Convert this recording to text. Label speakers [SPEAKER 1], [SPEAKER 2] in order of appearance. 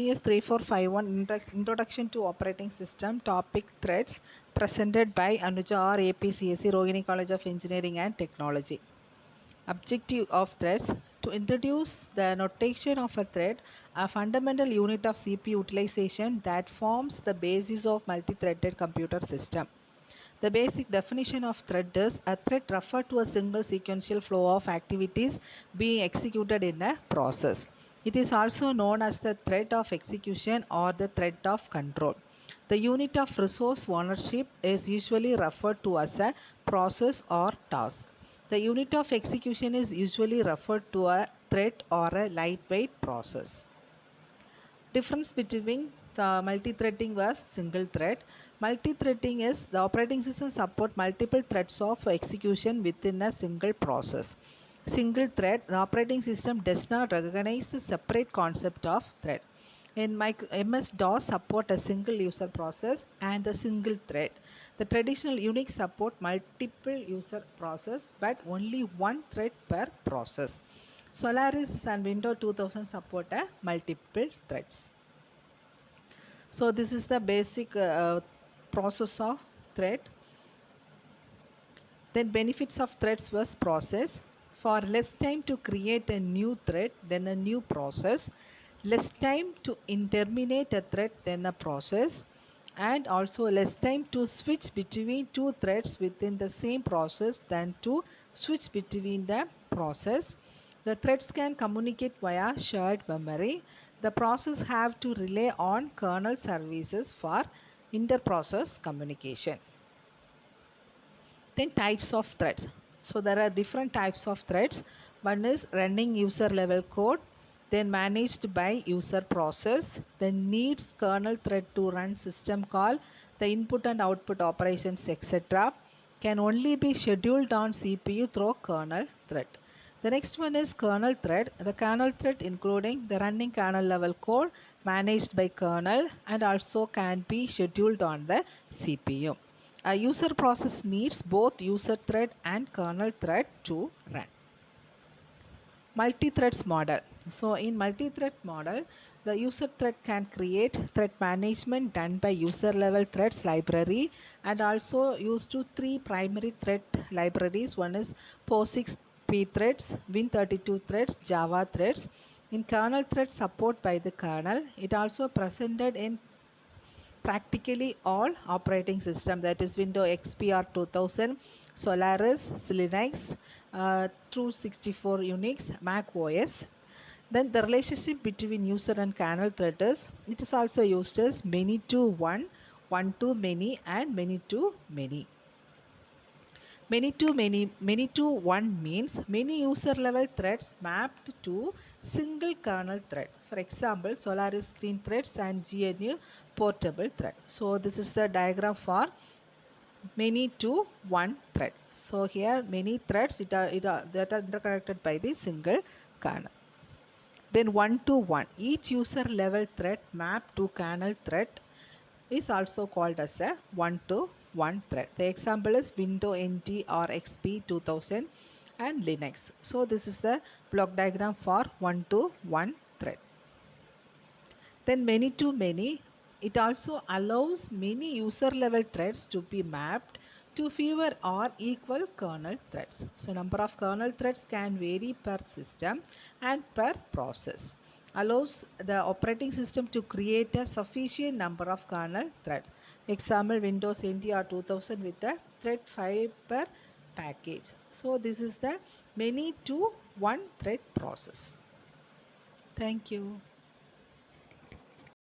[SPEAKER 1] ES 3451 Introduction to Operating System Topic Threads presented by Anuja R APCSC Rohini College of Engineering and Technology. Objective of threads: to introduce the notation of a thread, a fundamental unit of CPU utilization that forms the basis of multi-threaded computer system. The basic definition of thread is a thread refers to a single sequential flow of activities being executed in a process. It is also known as the thread of execution or the thread of control. The unit of resource ownership is usually referred to as a process or task. The unit of execution is usually referred to a thread or a lightweight process. Difference between the multi-threading versus single thread. Multi-threading is the operating system support multiple threads of execution within a single process. Single thread, the operating system does not recognize the separate concept of thread. In MS-DOS support a single user process and a single thread. The traditional Unix support multiple user process but only one thread per process. Solaris and Windows 2000 support a multiple threads. So this is the basic process of thread. Then benefits of threads was process. For less time to create a new thread than a new process, less time to terminate a thread than a process, and also less time to switch between two threads within the same process than to switch between the process. The threads can communicate via shared memory. The process have to rely on kernel services for inter-process communication. Then types of threads. So there are different types of threads. One is running user level code, then managed by user process, then needs kernel thread to run system call, the input and output operations, etc. Can only be scheduled on CPU through kernel thread. The next one is kernel thread. The kernel thread including the running kernel level code managed by kernel and also can be scheduled on the CPU. A user process needs both user thread and kernel thread to run. Multi-threads model. So in multi-thread model, the user thread can create thread management done by user level threads library and also used to three primary thread libraries. One is POSIX pthreads, Win32 threads, Java threads. In kernel thread support by the kernel, it also presented in practically all operating system, that is Windows XP or 2000, Solaris, Linux, True64 Unix, Mac OS. Then the relationship between user and kernel thread is, it is also used as many to one, one to many and many to many. Many to one means many user level threads mapped to single kernel thread. For example, Solaris screen threads and GNU portable thread. So this is the diagram for many to one thread. So here many threads that are interconnected by the single kernel. Then one to one, each user level thread mapped to kernel thread is also called as a one-to-one thread. The example is Windows NT or XP 2000 and Linux. So this is the block diagram for one-to-one thread. Then many-to-many, it also allows many user level threads to be mapped to fewer or equal kernel threads. So number of kernel threads can vary per system and per process. Allows the operating system to create a sufficient number of kernel threads. Example Windows NT or 2000 with a thread 5 per package. So this is the many to one thread process. Thank you.